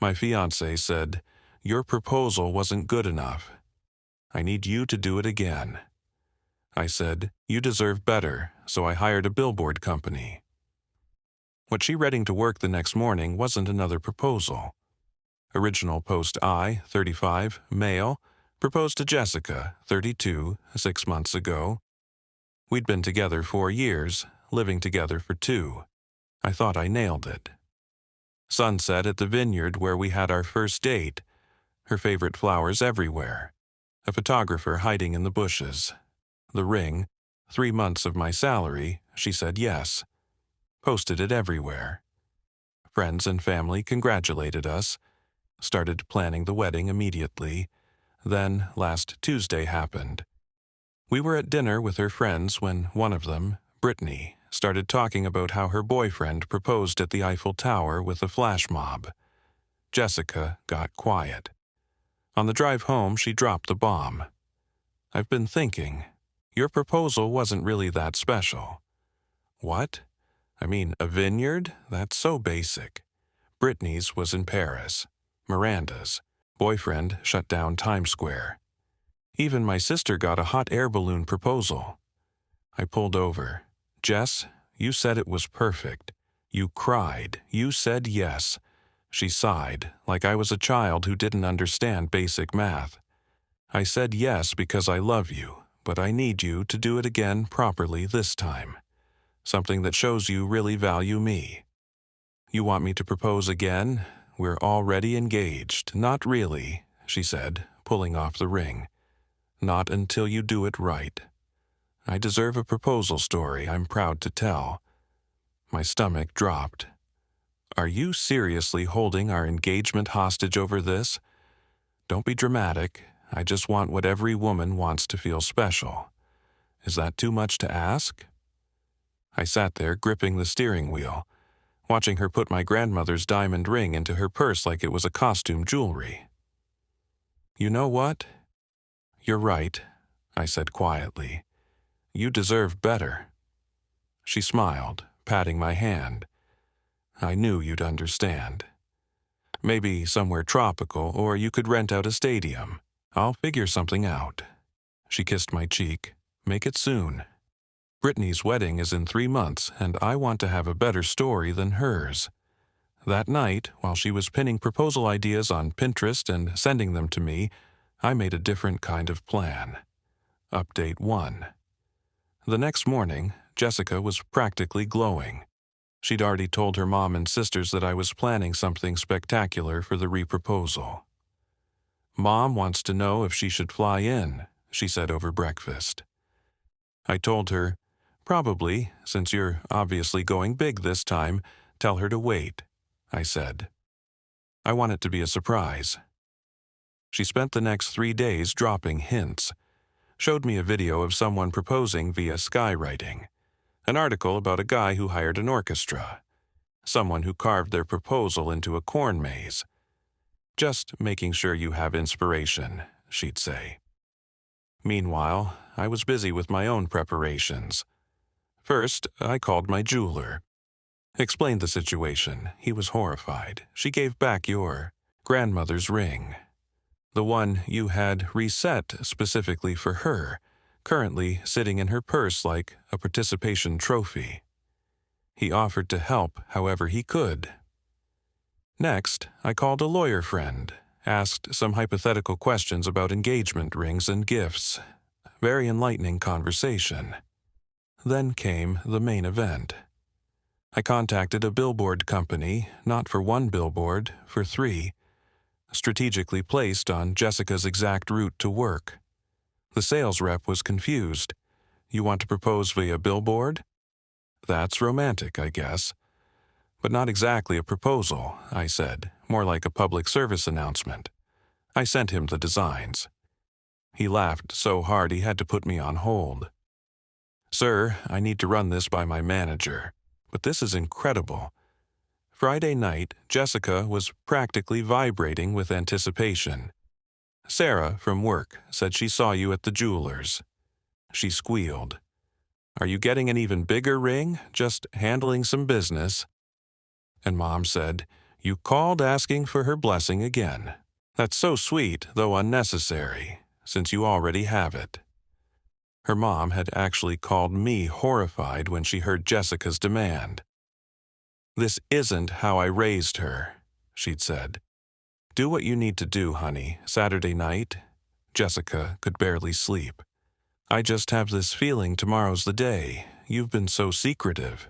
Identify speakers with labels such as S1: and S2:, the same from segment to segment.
S1: My fiancé said, "Your proposal wasn't good enough. I need you to do it again." I said, "You deserve better," so I hired a billboard company. What she read to work the next morning wasn't another proposal. Original post I, 35, male, proposed to Jessica, 32, 6 months ago. We'd been together 4 years, living together for 2. I thought I nailed it. Sunset at the vineyard where we had our first date. Her favorite flowers everywhere. A photographer hiding in the bushes. The ring, 3 months of my salary, she said yes. Posted it everywhere. Friends and family congratulated us. Started planning the wedding immediately. Then, last Tuesday happened. We were at dinner with her friends when one of them, Brittany, started talking about how her boyfriend proposed at the Eiffel Tower with a flash mob. Jessica got quiet. On the drive home, she dropped the bomb. "I've been thinking. Your proposal wasn't really that special." "What? I mean, a vineyard? That's so basic." Brittany's was in Paris. Miranda's boyfriend shut down Times Square. Even my sister got a hot air balloon proposal. I pulled over. "Jess, you said it was perfect. You cried. You said yes." She sighed, like I was a child who didn't understand basic math. "I said yes because I love you, but I need you to do it again properly this time. Something that shows you really value me." "You want me to propose again? We're already engaged." "Not really," she said, pulling off the ring. "Not until you do it right. I deserve a proposal story I'm proud to tell." My stomach dropped. "Are you seriously holding our engagement hostage over this?" "Don't be dramatic. I just want what every woman wants to feel special." "Is that too much to ask?" I sat there gripping the steering wheel, watching her put my grandmother's diamond ring into her purse like it was a costume jewelry. "You know what? You're right," I said quietly. "You deserve better." She smiled, patting my hand. "I knew you'd understand. Maybe somewhere tropical, or you could rent out a stadium. I'll figure something out." She kissed my cheek. "Make it soon. Brittany's wedding is in 3 months, and I want to have a better story than hers." That night, while she was pinning proposal ideas on Pinterest and sending them to me, I made a different kind of plan. Update 1. The next morning, Jessica was practically glowing. She'd already told her mom and sisters that I was planning something spectacular for the reproposal. "Mom wants to know if she should fly in," she said over breakfast. I told her, "Probably, since you're obviously going big this time, tell her to wait," I said. "I want it to be a surprise." She spent the next 3 days dropping hints. Showed me a video of someone proposing via skywriting. An article about a guy who hired an orchestra. Someone who carved their proposal into a corn maze. "Just making sure you have inspiration," she'd say. Meanwhile, I was busy with my own preparations. First, I called my jeweler. Explained the situation. He was horrified. "She gave back your grandmother's ring. The one you had reset specifically for her, currently sitting in her purse like a participation trophy." He offered to help however he could. Next, I called a lawyer friend, asked some hypothetical questions about engagement rings and gifts. Very enlightening conversation. Then came the main event. I contacted a billboard company, not for 1 billboard, for 3, strategically placed on Jessica's exact route to work. The sales rep was confused. "You want to propose via billboard? That's romantic, I guess." "But not exactly a proposal," I said, "more like a public service announcement." I sent him the designs. He laughed so hard he had to put me on hold. "Sir, I need to run this by my manager, but this is incredible." Friday night, Jessica was practically vibrating with anticipation. "Sarah, from work, said she saw you at the jeweler's." She squealed. "Are you getting an even bigger ring? Just handling some business?" And Mom said, You called asking for her blessing again. That's so sweet, though unnecessary, since you already have it. Her mom had actually called me horrified when she heard Jessica's demand. This isn't how I raised her, she'd said. Do what you need to do, honey. Saturday night? Jessica could barely sleep. I just have this feeling tomorrow's the day. You've been so secretive.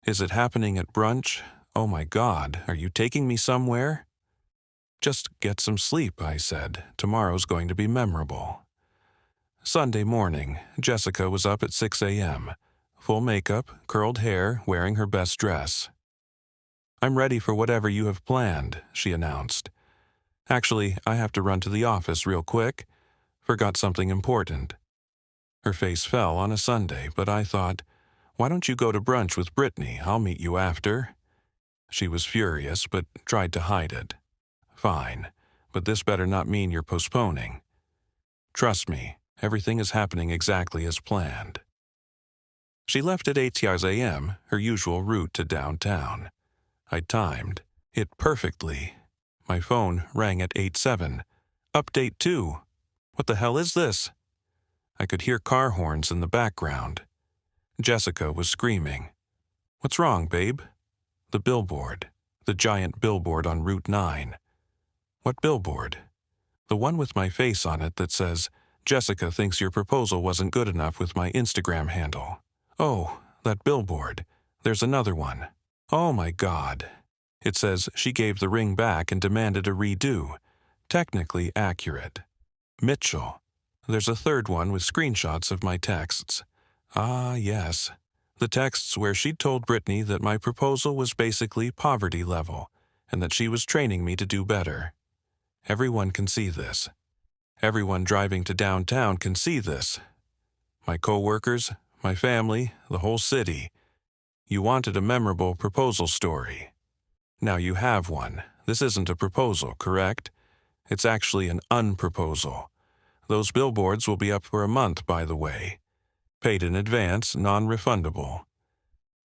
S1: Is it happening at brunch? Oh my God, are you taking me somewhere? Just get some sleep, I said. Tomorrow's going to be memorable. Sunday morning, Jessica was up at 6 a.m., full makeup, curled hair, wearing her best dress. I'm ready for whatever you have planned, she announced. Actually, I have to run to the office real quick. Forgot something important. Her face fell on a Sunday, but I thought, why don't you go to brunch with Brittany? I'll meet you after. She was furious, but tried to hide it. Fine, but this better not mean you're postponing. Trust me, everything is happening exactly as planned. She left at 8 a.m., her usual route to downtown. I timed it perfectly. My phone rang at 8:07. Update 2. What the hell is this? I could hear car horns in the background. Jessica was screaming. What's wrong, babe? The billboard. The giant billboard on Route 9. What billboard? The one with my face on it that says, Jessica thinks your proposal wasn't good enough with my Instagram handle. Oh, that billboard. There's another one. Oh my God. It says she gave the ring back and demanded a redo. Technically accurate. Mitchell. There's a third one with screenshots of my texts. Ah, yes. The texts where she'd told Brittany that my proposal was basically poverty level and that she was training me to do better. Everyone can see this. Everyone driving to downtown can see this. My coworkers, my family, the whole city. You wanted a memorable proposal story. Now you have one. This isn't a proposal, correct? It's actually an unproposal. Those billboards will be up for a month, by the way. Paid in advance, non-refundable.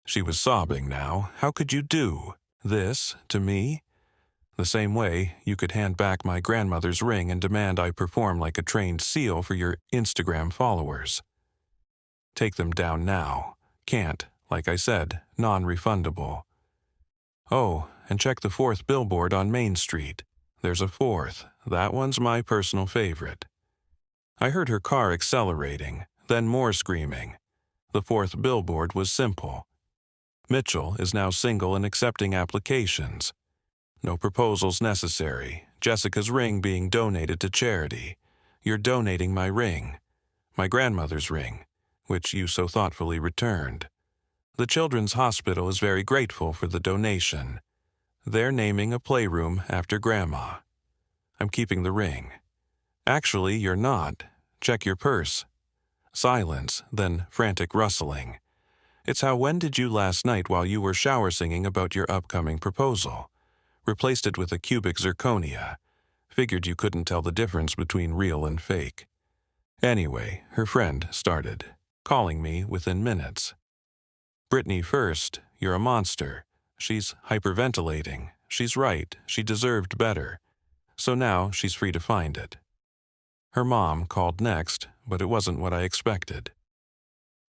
S1: She was sobbing now. How could you do this to me? The same way you could hand back my grandmother's ring and demand I perform like a trained SEAL for your Instagram followers. Take them down now. Can't, like I said, non-refundable. Oh, and check the 4th billboard on Main Street. There's a 4th. That one's my personal favorite. I heard her car accelerating, then more screaming. The 4th billboard was simple. Mitchell is now single and accepting applications. No proposals necessary. Jessica's ring being donated to charity. You're donating my ring. My grandmother's ring, which you so thoughtfully returned. The Children's Hospital is very grateful for the donation. They're naming a playroom after Grandma. I'm keeping the ring. Actually, you're not. Check your purse. Silence, then frantic rustling. It's how when did you last night while you were shower singing about your upcoming proposal? Replaced it with a cubic zirconia. Figured you couldn't tell the difference between real and fake. Anyway, her friend started, calling me within minutes. Brittany first, you're a monster. She's hyperventilating. She's right, she deserved better. So now she's free to find it. Her mom called next, but it wasn't what I expected.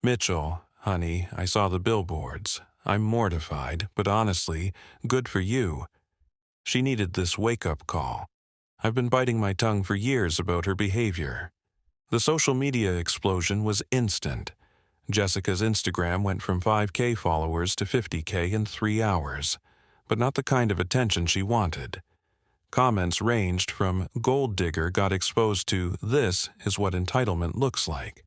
S1: Mitchell, honey, I saw the billboards. I'm mortified, but honestly, good for you. She needed this wake-up call. I've been biting my tongue for years about her behavior. The social media explosion was instant. Jessica's Instagram went from 5K followers to 50K in 3 hours, but not the kind of attention she wanted. Comments ranged from "gold digger got exposed" to "this is what entitlement looks like."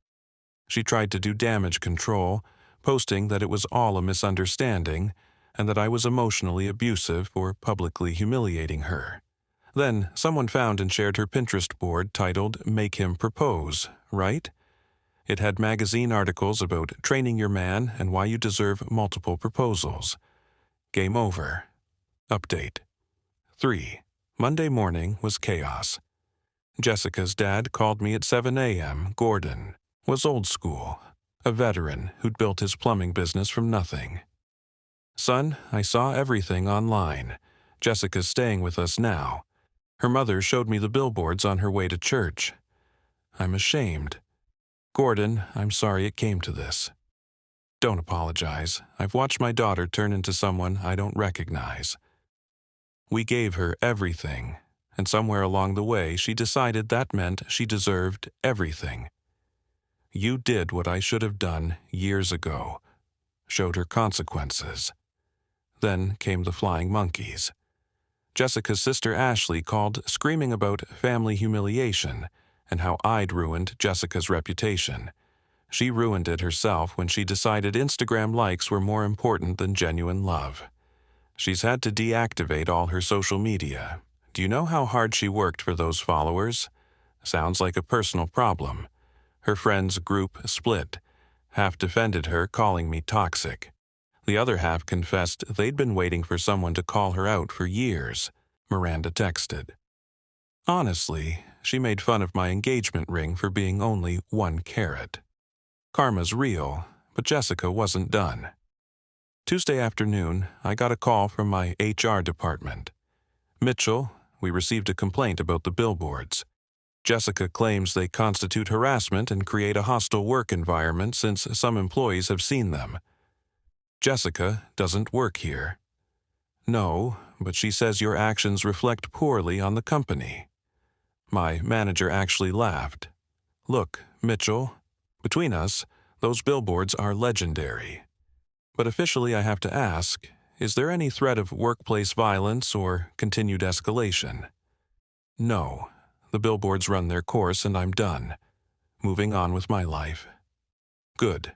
S1: She tried to do damage control, posting that it was all a misunderstanding and that I was emotionally abusive for publicly humiliating her. Then someone found and shared her Pinterest board titled "Make Him Propose," right? It had magazine articles about training your man and why you deserve multiple proposals. Game over. Update. 3. Monday morning was chaos. Jessica's dad called me at 7 a.m. Gordon was old school, a veteran who'd built his plumbing business from nothing. Son, I saw everything online. Jessica's staying with us now. Her mother showed me the billboards on her way to church. I'm ashamed. Gordon, I'm sorry it came to this. Don't apologize. I've watched my daughter turn into someone I don't recognize. We gave her everything, and somewhere along the way she decided that meant she deserved everything. You did what I should have done years ago. Showed her consequences. Then came the flying monkeys. Jessica's sister Ashley called screaming about family humiliation and how I'd ruined Jessica's reputation. She ruined it herself when she decided Instagram likes were more important than genuine love. She's had to deactivate all her social media. Do you know how hard she worked for those followers? Sounds like a personal problem. Her friends' group split. Half defended her, calling me toxic. The other half confessed they'd been waiting for someone to call her out for years, Miranda texted. Honestly, she made fun of my engagement ring for being only 1 carat. Karma's real, but Jessica wasn't done. Tuesday afternoon, I got a call from my HR department. Mitchell, we received a complaint about the billboards. Jessica claims they constitute harassment and create a hostile work environment since some employees have seen them. Jessica doesn't work here. No, but she says your actions reflect poorly on the company. My manager actually laughed. Look, Mitchell, between us, those billboards are legendary. But officially I have to ask, is there any threat of workplace violence or continued escalation? No, the billboards run their course and I'm done. Moving on with my life. Good.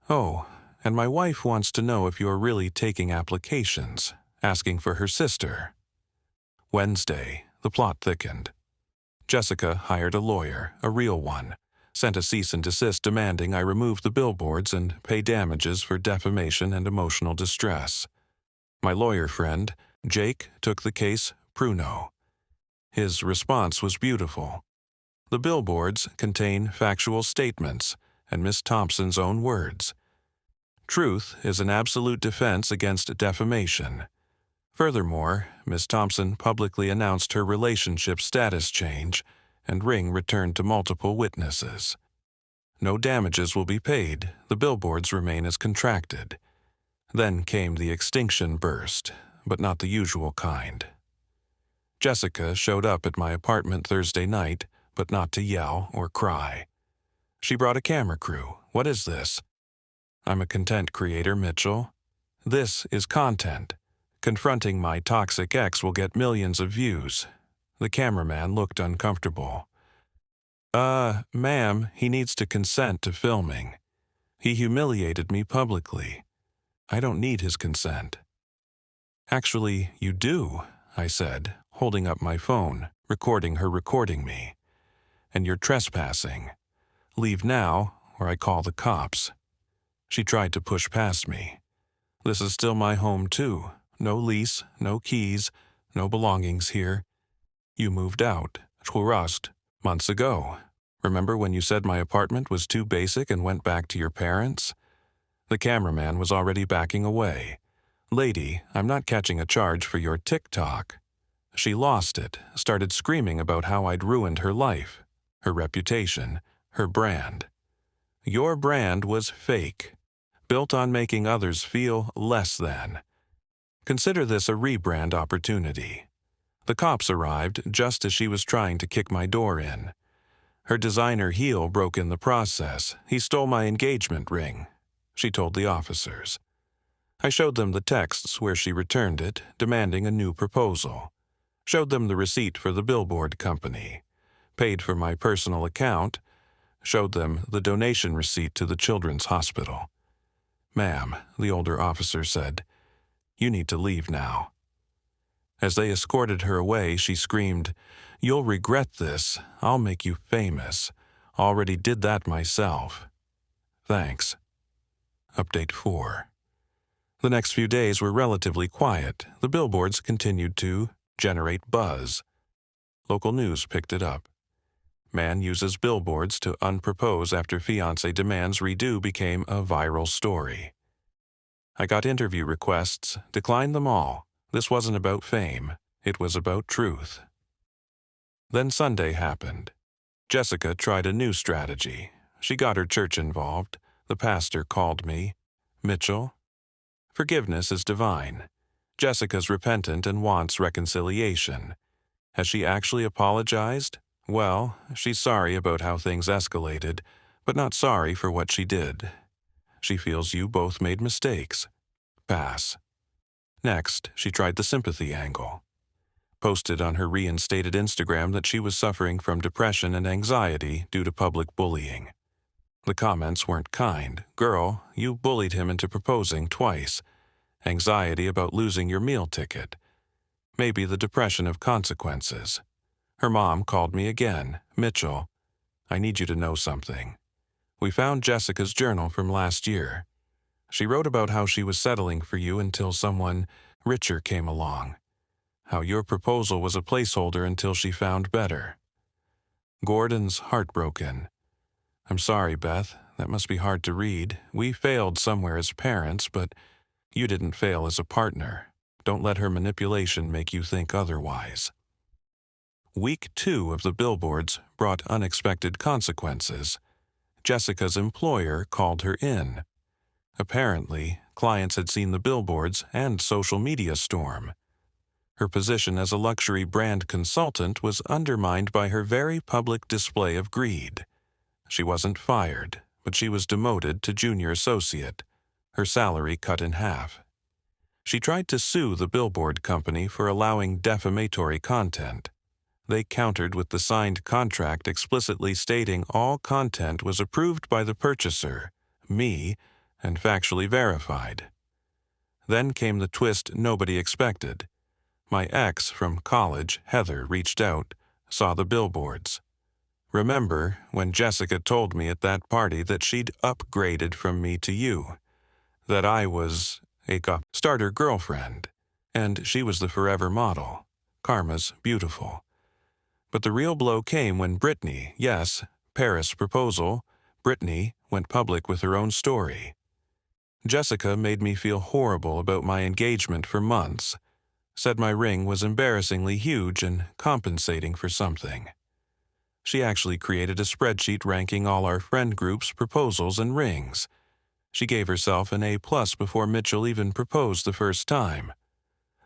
S1: Oh, and my wife wants to know if you're really taking applications, asking for her sister. Wednesday, the plot thickened. Jessica hired a lawyer, a real one, sent a cease and desist demanding I remove the billboards and pay damages for defamation and emotional distress. My lawyer friend, Jake, took the case pruno. His response was beautiful. The billboards contain factual statements and Miss Thompson's own words. Truth is an absolute defense against defamation. Furthermore, Miss Thompson publicly announced her relationship status change, and ring returned to multiple witnesses. No damages will be paid, the billboards remain as contracted. Then came the extinction burst, but not the usual kind. Jessica showed up at my apartment Thursday night, but not to yell or cry. She brought a camera crew. What is this? I'm a content creator, Mitchell. This is content. Confronting my toxic ex will get millions of views. The cameraman looked uncomfortable. Ma'am, he needs to consent to filming. He humiliated me publicly. I don't need his consent. Actually, you do, I said, holding up my phone, recording her recording me. And you're trespassing. Leave now, or I call the cops. She tried to push past me. This is still my home too. No lease, no keys, no belongings here. You moved out, Qley, months ago. Remember when you said my apartment was too basic and went back to your parents? The cameraman was already backing away. Lady, I'm not catching a charge for your TikTok. She lost it, started screaming about how I'd ruined her life, her reputation, her brand. Your brand was fake, built on making others feel less than. Consider this a rebrand opportunity. The cops arrived just as she was trying to kick my door in. Her designer heel broke in the process. He stole my engagement ring, she told the officers. I showed them the texts where she returned it, demanding a new proposal. Showed them the receipt for the billboard company. Paid for my personal account. Showed them the donation receipt to the children's hospital. Ma'am, the older officer said, you need to leave now. As they escorted her away, she screamed, you'll regret this. I'll make you famous. Already did that myself. Thanks. Update 4. The next few days were relatively quiet. The billboards continued to generate buzz. Local news picked it up. Man uses billboards to unpropose after fiancé demands redo became a viral story. I got interview requests, declined them all. This wasn't about fame. It was about truth. Then Sunday happened. Jessica tried a new strategy. She got her church involved. The pastor called me. Mitchell, forgiveness is divine. Jessica's repentant and wants reconciliation. Has she actually apologized? Well, she's sorry about how things escalated, but not sorry for what she did. She feels you both made mistakes. Pass. Next, she tried the sympathy angle. Posted on her reinstated Instagram that she was suffering from depression and anxiety due to public bullying. The comments weren't kind. Girl, you bullied him into proposing twice. Anxiety about losing your meal ticket. Maybe the depression of consequences. Her mom called me again. Mitchell, I need you to know something. We found Jessica's journal from last year. She wrote about how she was settling for you until someone richer came along. How your proposal was a placeholder until she found better. Gordon's heartbroken. I'm sorry, Beth. That must be hard to read. We failed somewhere as parents, but you didn't fail as a partner. Don't let her manipulation make you think otherwise. Week 2 of the billboards brought unexpected consequences. Jessica's employer called her in. Apparently, clients had seen the billboards and social media storm. Her position as a luxury brand consultant was undermined by her very public display of greed. She wasn't fired, but she was demoted to junior associate, her salary cut in half. She tried to sue the billboard company for allowing defamatory content. They countered with the signed contract explicitly stating all content was approved by the purchaser, me, and factually verified. Then came the twist nobody expected. My ex from college, Heather, reached out, saw the billboards. Remember when Jessica told me at that party that she'd upgraded from me to you, that I was a starter girlfriend, and she was the forever model. Karma's beautiful. But the real blow came when Brittany, yes, Paris proposal, Brittany went public with her own story. Jessica made me feel horrible about my engagement for months, said my ring was embarrassingly huge and compensating for something. She actually created a spreadsheet ranking all our friend groups' proposals and rings. She gave herself an A+ before Mitchell even proposed the first time.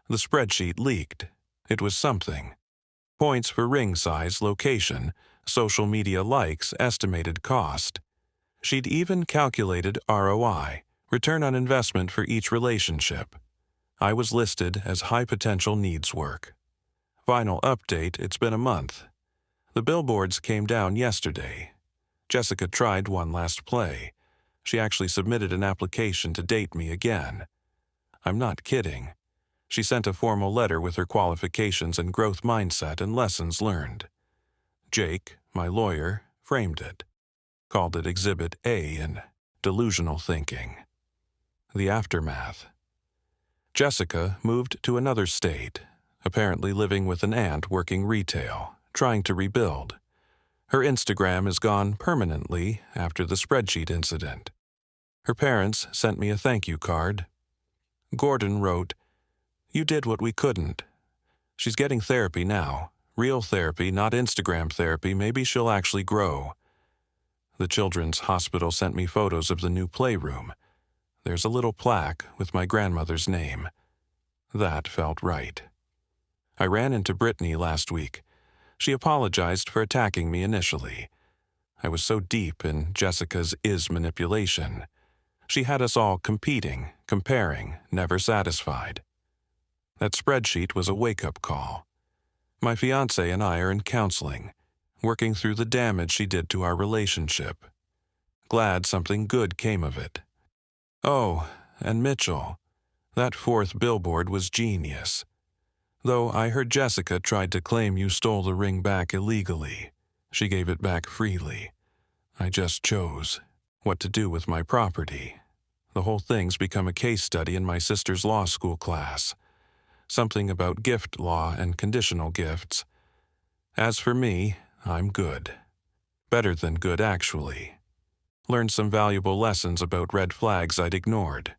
S1: The spreadsheet leaked. It was something. Points for ring size, location, social media likes, estimated cost. She'd even calculated ROI, return on investment for each relationship. I was listed as high potential needs work. Final update, it's been a month. The billboards came down yesterday. Jessica tried one last play. She actually submitted an application to date me again. I'm not kidding. She sent a formal letter with her qualifications and growth mindset and lessons learned. Jake, my lawyer, framed it. Called it Exhibit A in delusional thinking. The aftermath. Jessica moved to another state, apparently living with an aunt working retail, trying to rebuild. Her Instagram is gone permanently after the spreadsheet incident. Her parents sent me a thank you card. Gordon wrote, "You did what we couldn't." She's getting therapy now. Real therapy, not Instagram therapy. Maybe she'll actually grow. The Children's Hospital sent me photos of the new playroom. There's a little plaque with my grandmother's name. That felt right. I ran into Brittany last week. She apologized for attacking me initially. I was so deep in Jessica's manipulation. She had us all competing, comparing, never satisfied. That spreadsheet was a wake-up call. My fiancé and I are in counseling, working through the damage she did to our relationship. Glad something good came of it. Oh, and Mitchell. That 4th billboard was genius. Though I heard Jessica tried to claim you stole the ring back illegally. She gave it back freely. I just chose what to do with my property. The whole thing's become a case study in my sister's law school class. Something about gift law and conditional gifts. As for me, I'm good. Better than good, actually. Learned some valuable lessons about red flags I'd ignored.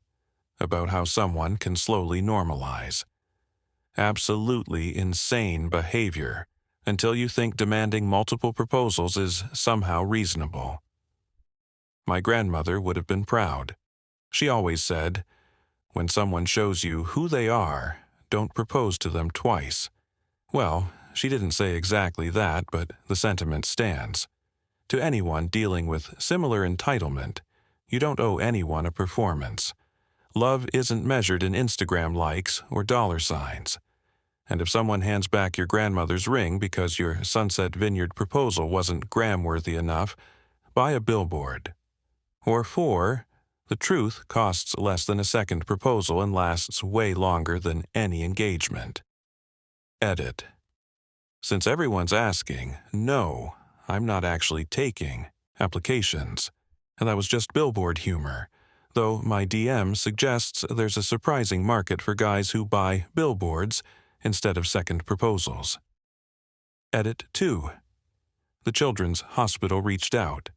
S1: About how someone can slowly normalize. Absolutely insane behavior until you think demanding multiple proposals is somehow reasonable. My grandmother would have been proud. She always said, "When someone shows you who they are, don't propose to them twice." Well, she didn't say exactly that, but the sentiment stands. To anyone dealing with similar entitlement, you don't owe anyone a performance. Love isn't measured in Instagram likes or dollar signs. And if someone hands back your grandmother's ring because your Sunset Vineyard proposal wasn't gram-worthy enough, buy a billboard. Or 4, the truth costs less than a second proposal and lasts way longer than any engagement. Edit. Since everyone's asking, no, I'm not actually taking applications, and that was just billboard humor, though my DM suggests there's a surprising market for guys who buy billboards instead of second proposals. Edit 2. The Children's Hospital reached out.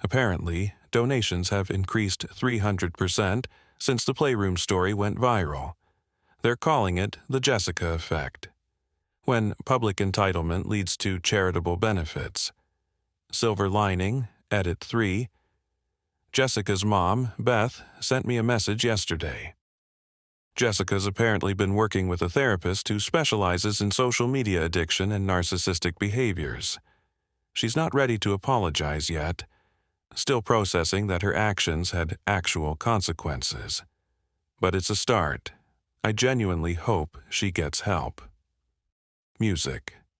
S1: Apparently, donations have increased 300% since the Playroom story went viral. They're calling it the Jessica effect, when public entitlement leads to charitable benefits. Silver lining, Edit 3. Jessica's mom, Beth, sent me a message yesterday. Jessica's apparently been working with a therapist who specializes in social media addiction and narcissistic behaviors. She's not ready to apologize yet, still processing that her actions had actual consequences. But it's a start. I genuinely hope she gets help. Music.